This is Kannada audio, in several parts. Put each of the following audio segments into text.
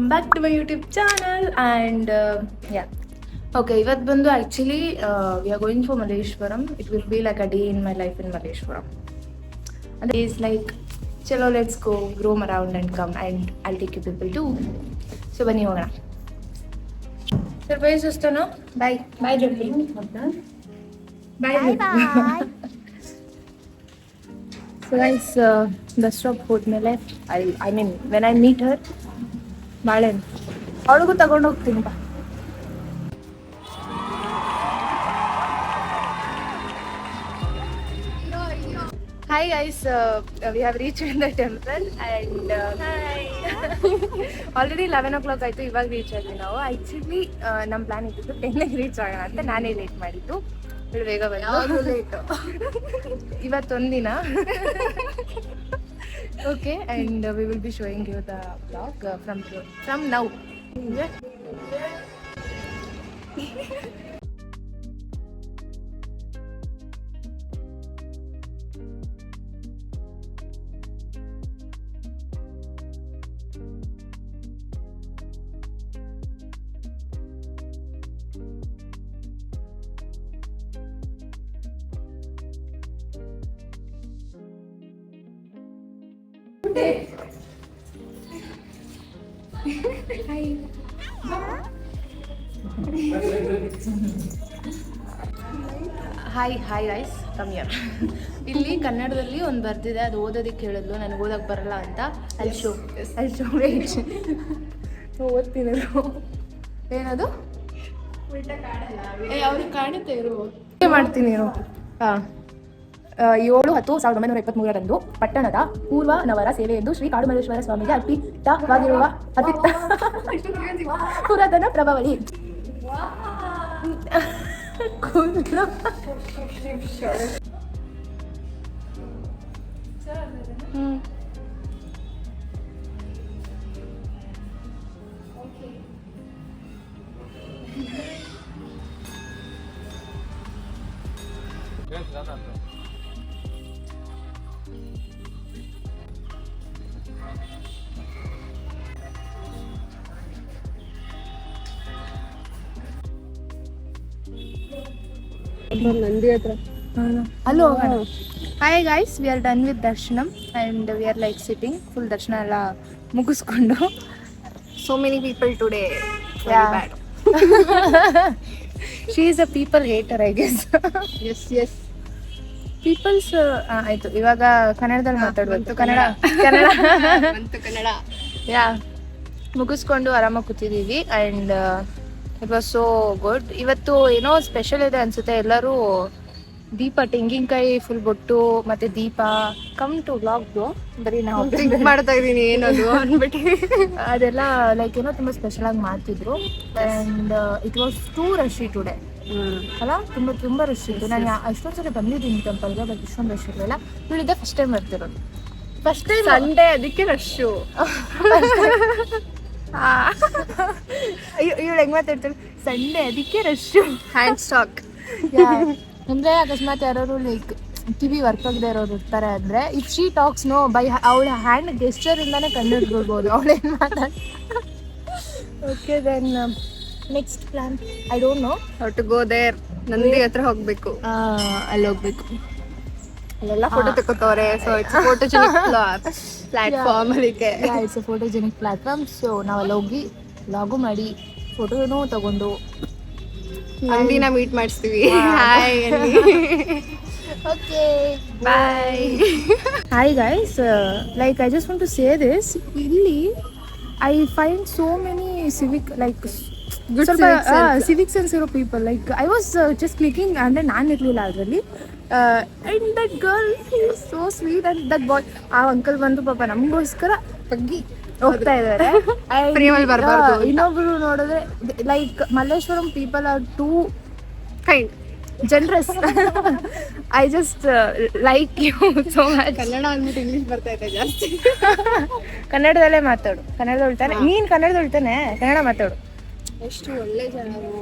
Welcome back to my YouTube channel and okay ಇವತ್ತು ಬಂದು actually we are going for Malleshwaram. It will be like a day in my life in Malleshwaram. And it's like, chalo, let's go roam around and come and I'll take you people too. So ಬನ್ನಿ ಹೋಗೋಣ. ಸರ್ಪ್ರೈಸ್ ಅಷ್ಟೇನೋ. ಬಾಯ್ ಬಾಯ್ ಜೊತೆ ಬಾಯ್ ಬಾಯ್. So guys, bus stop ಹೋದ್ಮೇಲೆ I mean when I meet her, ಬಾಳೆಹಣ್ಣು ಅವಳಿಗೂ ತಗೊಂಡು ಹೋಗ್ತೀನಿ ಬಾ. Hi guys, we have reached in the temple and already 11 o'clock ಆಯಿತು. ಇವಾಗ ರೀಚ್ ಆದ್ವಿ ನಾವು. ಆ್ಯಕ್ಚುಲಿ ನಮ್ಮ ಪ್ಲಾನ್ ಇದ್ದಿದ್ದು 10ಗೆ ರೀಚ್ ಆಗೋಣ ಅಂತ ನಾನೇ ಲೇಟ್ ಮಾಡಿದ್ದು. ಇವಳು ಬೇಗ ಬಂದು late ಇವತ್ತೊಂದಿನ. Okay, and we will be showing you the vlog from now. Hi guys, come here. ಇಲ್ಲಿ ಕನ್ನಡದಲ್ಲಿ ಒಂದು ಬರ್ದಿದೆ, ಅದು ಓದೋದಕ್ಕೆ ಹೇಳಿದ್ಲು. ನನಗೆ ಓದೋಕ್ಕೆ ಬರಲ್ಲ ಅಂತ. ಅಲ್ಲಿ ಶೋ ವೇಟ್ ಓದ್ತೀನಿ. ಏನದು ಅವ್ರಿಗೆ ಕಾಣುತ್ತೆ ಇರು ಮಾಡ್ತೀನಿ ಇರು. 7/10/1923 ಪಟ್ಟಣದ ಪೂರ್ವ ನವರ ಸೇವೆಯೆಂದು ಶ್ರೀ ಕಾಡುಮಲ್ಲೇಶ್ವರ ಸ್ವಾಮಿಗೆ ಅರ್ಪಿತವಾಗಿರುವ ಪುರಾತನ ಪ್ರಭಾವಳಿ. ನಂದಿ ಹತ್ರ ಅಲ್ಲೋ. Hi guys, we are done with darshanam and we are like sitting. Full ದರ್ಶನ ಎಲ್ಲ ಮುಗಿಸ್ಕೊಂಡು. So many people today. She is a people hater I guess. ಎಸ್ ಪೀಪಲ್ಸ್ ಆಯಿತು. ಇವಾಗ ಕನ್ನಡದಲ್ಲಿ ಮಾತಾಡ್ಬೇಕು. ಕನ್ನಡ ಯಾ ಮುಗಿಸ್ಕೊಂಡು ಆರಾಮಾಗಿ ಕೂತಿದ್ದೀವಿ and it was so good. ಇವತ್ತು ಏನೋ ಸ್ಪೆಷಲ್ ಇದೆ ಅನ್ಸುತ್ತೆ. ಎಲ್ಲರೂ ದೀಪ, ತೆಂಗಿನಕಾಯಿ ಫುಲ್ ಬೊಟ್ಟು ಮತ್ತೆ ದೀಪ. ಕಮ್ ಟು ವ್ಲಾಗ್ ಬರೀ ನಾವು ಥಿಂಕ್ ಮಾಡ್ತಾ ಇದೀನಿ ಏನದು ಅಂದ್ಬಿಟ್ಟು. ಅದೆಲ್ಲ ಲೈಕ್ ಏನೋ ತುಂಬ ಸ್ಪೆಷಲ್ ಆಗಿ ಮಾಡ್ತಿದ್ರು and it was two Rashi today ಅಲ್ಲ. ತುಂಬ ರಶ್ ಇತ್ತು. ನಾನು ಅಷ್ಟೊಂದು ಸಲ ಬಂದಿದ್ದೀನಿ ಟೆಂಪಲ್ಗೆ, ಬಟ್ ಇಷ್ಟೊಂದು ರಶ್ ಇರಲಿಲ್ಲ. ಇವಳಿದ್ದೆ ಫಸ್ಟ್ ಟೈಮ್ ಬರ್ತಿರೋದು. ಫಸ್ಟ್ ಟೈಮ್ ಸಂಡೇ, ಅದಕ್ಕೆ ರಶ್ಶು. ಇವಳು ಹೆಂಗ್ ಮಾತಾಡ್ತಾಳೆ, ಸಂಡೇ ಅದಕ್ಕೆ ರಶ್ಶು. ಹ್ಯಾಂಡ್ ಸ್ಟಾಕ್ ಅಂದ್ರೆ ಅಕಸ್ಮಾತ್ ಯಾರು ಲೈಕ್ ಕಿವಿ ವರ್ಕ್ ಆಗದೆ ಇರೋರು ಇರ್ತಾರೆ ಅಂದ್ರೆ, if she talks no by ಅವಳ ಹ್ಯಾಂಡ್ ಗೆಸ್ಚರ್ ಇಂದಾನೆ ಕಂಡುಹಿಡ್ಬೋದು ಅವಳೇನು ಮಾತಾಡ. Okay then next plan I don't know how to go there. Nandi ಹತ್ರ ಹೋಗ್ಬೇಕು, ಅಲ್ಲಿ ಹೋಗ್ಬೇಕು. ಅಲ್ಲೆಲ್ಲ ಫೋಟೋ ತಗೋತವ್ರೆ. So it's photogenic platform. ಅದಕ್ಕೆ it's a photogenic platform. So ನಾವು ಅಲ್ಲಿ ಹೋಗಿ ಲಾಗು ಮಾಡಿ ಫೋಟೋನೂ ತಗೊಂಡು ನಂದಿನ ಮೀಟ್ ಮಾಡಿಸ್ತೀವಿ. Hi okay bye. Hi guys, like I just want to say this. ಇಲ್ಲಿ I find so many civic like civic sense ಇರೋ people. Like I was just clicking ಅಂದರೆ ನಾನು ಇರಲಿಲ್ಲ ಅದರಲ್ಲಿ. And that girl is so sweet and that boy. ಆ ಅಂಕಲ್ ಬಂದು ಪಾಪ ನಮಗೋಸ್ಕರ ಬಗ್ಗಿ ಹೋಗ್ತಾ ಇದ್ದಾರೆ. ಇನ್ನೊಬ್ರು ನೋಡಿದ್ರೆ like Malleshwaram people are too kind, generous. I just like you so much. Kannada ಅಂದ್ಬಿಟ್ಟು ಇಂಗ್ಲಿಷ್ ಬರ್ತಾ ಇದೆ ಜಾಸ್ತಿ. ಕನ್ನಡದಲ್ಲೇ ಮಾತಾಡು. ಕನ್ನಡದೊಳ್ ತಾನೆ ನೀನು? ಕನ್ನಡದೊಳ್ ತಾನೆ, ಕನ್ನಡ ಮಾತಾಡು. ಎಷ್ಟು ಒಳ್ಳೆ ಜನರು,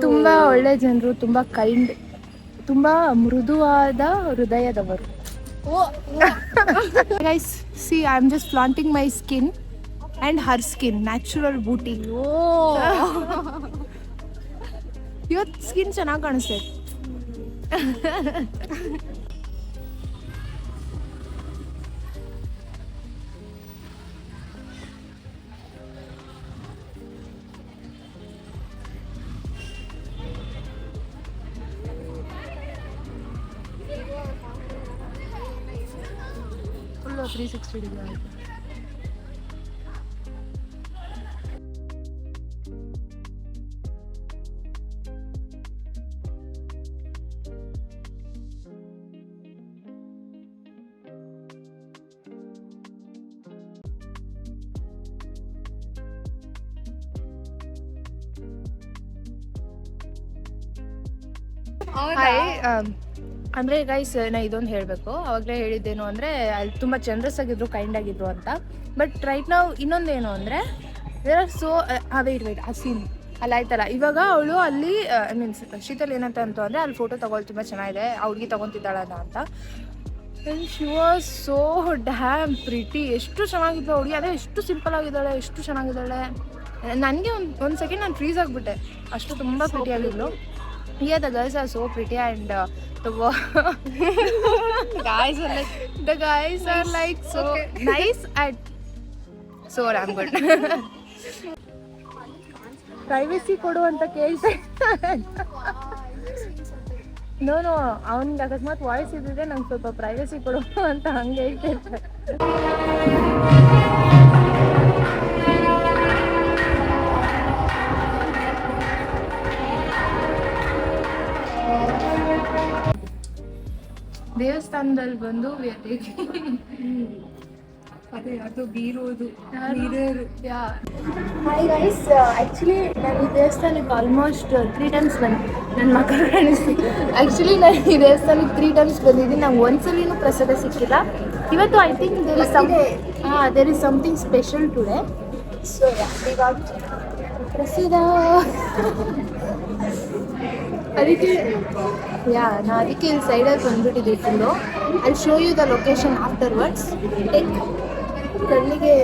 ತುಂಬಾ ಒಳ್ಳೆ ಜನರು, ತುಂಬಾ ಕೈಂಡ್, ತುಂಬಾ ಮೃದುವಾದ ಹೃದಯದವರು. Guys, see, I'm just flaunting my skin. And her skin natural beauty. ಇವತ್ತು ಸ್ಕಿನ್ ಚೆನ್ನಾಗಿ ಕಾಣಿಸ್ತೈತೆ. ಫುಲ್ಲು 360 ಡಿಗ್ರಿ ಆಯಿತು. ಹಾಯ್, ಅಂದರೆ ಗೈಸ್ ನಾ ಇದೊಂದು ಹೇಳಬೇಕು. ಅವಾಗಲೇ ಹೇಳಿದ್ದೇನು ಅಂದರೆ ಅಲ್ಲಿ ತುಂಬ ಜನರಸ್ ಆಗಿದ್ರು, ಕೈಂಡ್ ಆಗಿದ್ರು ಅಂತ. ಬಟ್ ರೈಟ್ ನಾವು ಇನ್ನೊಂದೇನು ಅಂದರೆ ದೇರ್ ಆರ್ ಸೋ ವೇಟ್ ಆ ಸೀನ್ ಅಲ್ಲಿ ಆಯ್ತಲ್ಲ. ಇವಾಗ ಅವಳು ಅಲ್ಲಿ ಮೀನ್ಸ್ ಶೀತಲ್ ಏನಂತ ಅಂತು ಅಂದರೆ ಅಲ್ಲಿ ಫೋಟೋ ತಗೊಳ್ಳಿ ತುಂಬ ಚೆನ್ನಾಗಿದೆ, ಆ ಹುಡುಗಿ ತೊಗೊತಿದ್ದಾಳಲ್ಲ ಅಂತ. And she was so dam pretty. ಎಷ್ಟು ಚೆನ್ನಾಗಿದ್ದು ಹುಡುಗಿ, ಅದೇ ಎಷ್ಟು ಸಿಂಪಲ್ ಆಗಿದ್ದಾಳೆ, ಎಷ್ಟು ಚೆನ್ನಾಗಿದ್ದಾಳೆ. ನನಗೆ ಒಂದು ಸೆಕೆಂಡ್ ನಾನು ಫ್ರೀಸ್ ಆಗಿಬಿಟ್ಟೆ, ಅಷ್ಟು ತುಂಬ pretty ಆಗಿದ್ಲು. Yeah, the girls are so pretty and the guys are like so nice and so damn good. Privacy ಕೊಡು ಅಂತ ಕೇಳ್ತೆ. ನೋ ಅವ್ನಿಗೆ ಅಕಸ್ಮಾತ್ ವಾಯ್ಸ್ ಇದ್ದಿದ್ರೆ ನಂಗೆ ಸ್ವಲ್ಪ ಪ್ರೈವಸಿ ಕೊಡು ಅಂತ ಹಂಗೆ ಹೇಳ್ತಿರ್ತಾರೆ. ದೇವಸ್ಥಾನದಲ್ಲಿ ಬಂದು ಅದೇ ಅದು ಬೀರೋದು ಹಾಯ್ ಗೈಸ್, ಆ್ಯಕ್ಚುಲಿ ನಾನು ಈ ದೇವಸ್ಥಾನಕ್ಕೆ ಆಲ್ಮೋಸ್ಟ್ 3 times ಬಂದು ನನ್ನ ಮಕ್ಕಳು ಕಾಣಿಸ್ತೀನಿ. ಆ್ಯಕ್ಚುಲಿ ನಾನು ಈ ದೇವಸ್ಥಾನಕ್ಕೆ 3 times ಬಂದಿದ್ದೀನಿ. ನಂಗೆ ಒಂದ್ಸಲಿನೂ ಪ್ರಸಾದ ಸಿಕ್ಕಿಲ್ಲ. ಇವತ್ತು I think there is something special today. So ಪ್ರಸಾದ ಅದಕ್ಕೆ ನಾ ಅದಕ್ಕೆ ಇಲ್ಲಿ ಸೈಡಲ್ಲಿ ಬಂದ್ಬಿಟ್ಟಿದ್ದೆ full. I show you the location afterwards. Take ಕಣ್ಣಿಗೆ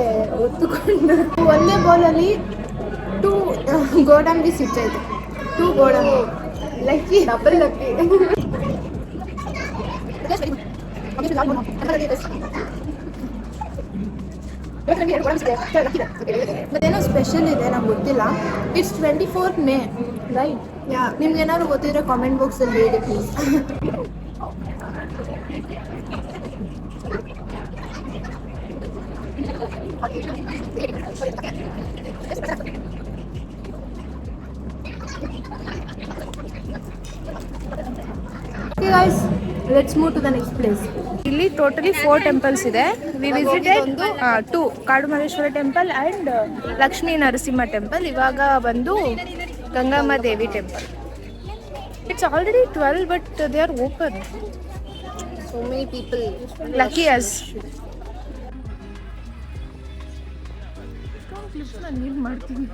ಒತ್ತುಕೊಂಡು ಒಂದೇ ಬೌಲಲ್ಲಿ 2 ಗೋಡಂಬಿ ಸಿಗ್ತಾಯಿದೆ. 2 ಗೋಡಂಬಿ ಲಕ್ಕಿ, ಡಬಲ್ ಲಕ್ಕಿ. ಮತ್ತೇನೋ ಸ್ಪೆಷಲ್ ಇದೆ, ನಂಗೆ ಗೊತ್ತಿಲ್ಲ. It's 24th May, right? ನಿಮ್ಗೆ ಏನಾದ್ರು ಗೊತ್ತಿದ್ರೆ ಕಾಮೆಂಟ್ ಬಾಕ್ಸಲ್ಲಿ ಹೇಳಿ please. Okay guys, let's move to the next place. ಇಲ್ಲಿ ಟೋಟಲಿ 4 temples ಇದೆ. We visited 2 Kadu Malleshwara temple and Lakshmi Narasimha temple. ಇವಾಗ ಬಂದು Gangamma Devi temple. It's already 12 but they are open. So many people. Lucky us. Clips ನಾನು ಏನು ಮಾಡ್ತೀನಿ.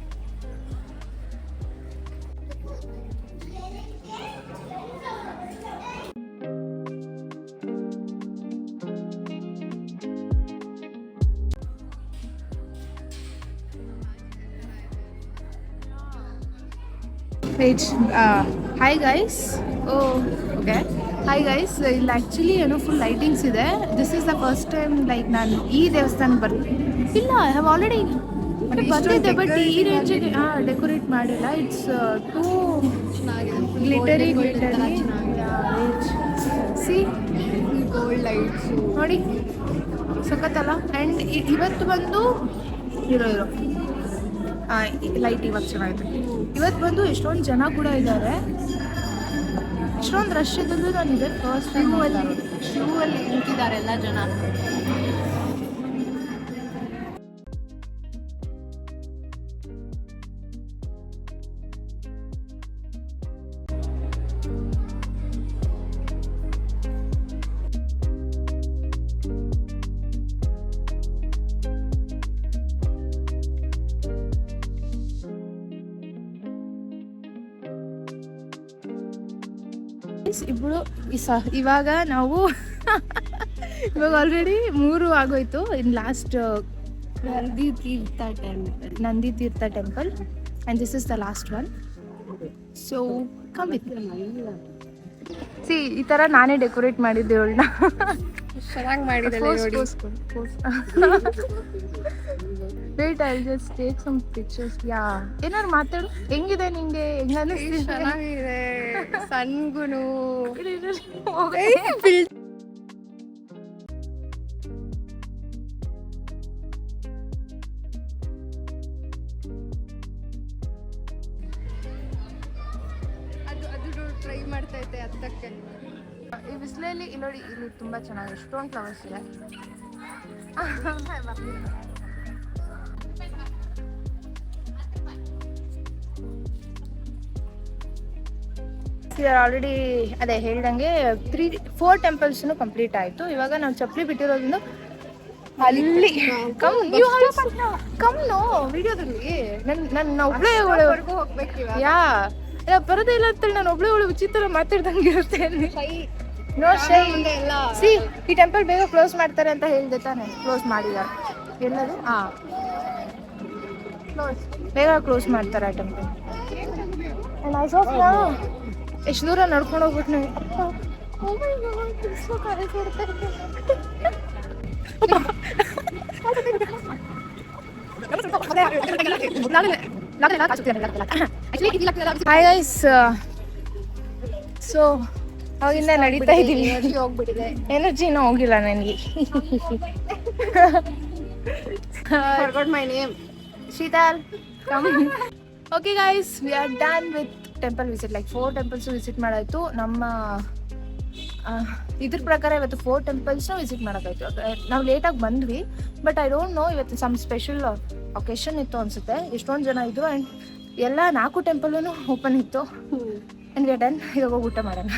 Hi guys. Okay hi guys, ಇಲ್ಲಿ ಆ್ಯಕ್ಚುಲಿ ಏನೋ ಫುಲ್ ಲೈಟಿಂಗ್ಸ್ ಇದೆ. This is the first time like ನಾನು ಈ ದೇವಸ್ಥಾನಕ್ಕೆ ಇಲ್ಲ. ಐ ಹ್ಯಾವ್ ಆಲ್ರೆಡಿ ಬಂದಿದ್ದೆ, ಬಟ್ ಈ ರೇಂಜಿಗೆ ಡೆಕೋರೇಟ್ ಮಾಡಿಲ್ಲ. It's too glittery see gold lights ನೋಡಿ, ಸಖತ್ತಲ್ಲ. ಆ್ಯಂಡ್ ಇವತ್ತು ಬಂದು ಇರೋ ಲೈಟ್ ಇವಾಗ ಚೆನ್ನಾಗಿದೆ. ಇವತ್ತು ಬಂದು ಎಷ್ಟೊಂದು ಜನ ಕೂಡ ಇದ್ದಾರೆ. ಎಷ್ಟೊಂದು ರಶ್ ಇದ್ದದ್ದು ನಾನು ಇದೆ ಫಸ್ಟ್ ಟೈಮ್. ಶೂ ಅಲ್ಲಿ ನಿಂತಿದ್ದಾರೆ ಎಲ್ಲ ಜನ. ಇಬ್ಬರು ಇವಾಗ ನಾವು ಇವಾಗ ಆಲ್ರೆಡಿ 3 ಆಗೋಯ್ತು. ಇನ್ನು last Nandi Tirtha temple. Nandi Tirtha temple, and this is the last one. So come with me. See, ಈ ತರ ನಾನೇ ಡೆಕೋರೇಟ್ ಮಾಡಿದ್ದೆ ಅವಳನ್ನ. ಚೆನ್ನಾಗಿ ಮಾಡಿದಲ್ಲ ನೋಡಿ. Wait, I'll just take some pictures. Yeah. ಏನಾರು ಮಾತಾಡು. ಹೆಂಗಿದೆ ನಿಂಗೆ? ಹೆಂಗ ಅನಿಸ್ತಿದೆ? ಚೆನ್ನಾಗಿದೆ. ಸನ್ಗುನು ಅದು ಟ್ರೈ ಮಾಡ್ತಾ ಇದ್ದೆ ಹತ್ತಕ್ಕೆ. ಈ ಬಿಸಿಲಲ್ಲಿ ಇಲ್ಲಿ ನೋಡಿ, ಇಲ್ಲಿ ತುಂಬಾ ಚೆನ್ನಾಗಿದೆ. ಎಷ್ಟೊಂದು ಫ್ಲವರ್ಸ್ ಇದೆ. ಆಲ್ರೆಡಿ ಅದೇ ಹೇಳ್ದಂಗೆ 4 ಟೆಂಪಲ್ಸ್ನು ಕಂಪ್ಲೀಟ್ ಆಯಿತು. ಇವಾಗ ನಾವು ಚಪ್ಪಲಿ ಬಿಟ್ಟಿರೋದ್ರಿಂದ ಅಲ್ಲಿ ಕಮ್ನು ವಿಡಿಯೋದಲ್ಲಿ ನನ್ನ ಒಬ್ಳೆ ಹೋಗ್ಬೇಕು ಇವಾಗ. ಯಾ ಬರೋದೇ ಇಲ್ಲ ಅಂತೇಳಿ ನಾನು ಒಬ್ಳೆ ಅವಳು ವಿಚಿತ್ರ ಮಾತಾಡ್ದಂಗೆ ಇರುತ್ತೆ. ನೋ ಶೈ. ಸಿ, ಈ ಟೆಂಪಲ್ ಬೇಗ ಕ್ಲೋಸ್ ಮಾಡ್ತಾರೆ ಅಂತ ಹೇಳ್ದೆ ತಾನೆ, ಕ್ಲೋಸ್ ಮಾಡಿದ್ದಾರೆ. ಎಲ್ಲದು ಬೇಗ ಕ್ಲೋಸ್ ಮಾಡ್ತಾರೆ ಆ ಟೆಂಪಲ್. ಎಷ್ಟು ದೂರ ನಡ್ಕೊಂಡು ಹೋಗ್ಬಿಟ್ಟು ನಾವು ಹಾಯ್ ಗೈಸ್. ಸೊ ಅವಾಗಿಂದ ನಡೀತಾ ಇದ್ದೀವಿ. ಹೋಗ್ಬಿಟ್ಟಿದೆ. ಎನರ್ಜಿನೂ ಹೋಗಿಲ್ಲ ನನಗೆ. Forgot my name. Sheetal, come. Okay guys, we are done with temple visit. Like 4 temples visit ಮಾಡಾಯ್ತು. ನಮ್ಮ ಇದ್ರ ಪ್ರಕಾರ ಇವತ್ತು 4 ಟೆಂಪಲ್ಸ್ನ ವಿಸಿಟ್ ಮಾಡೋಕ್ಕಾಯ್ತು. ನಾವು ಲೇಟಾಗಿ ಬಂದ್ವಿ, ಬಟ್ ಐ ಡೋಂಟ್ ನೋ, ಇವತ್ತು ಸಮ್ ಸ್ಪೆಷಲ್ ಒಕೇಶನ್ ಇತ್ತು ಅನ್ಸುತ್ತೆ. ಎಷ್ಟೊಂದು ಜನ ಇದ್ರು ಆ್ಯಂಡ್ ಎಲ್ಲ 4 ಟೆಂಪಲ್ನು ಓಪನ್ ಇತ್ತು. And we are done. ಇವಾಗ ಊಟ ಮಾಡೋಣ.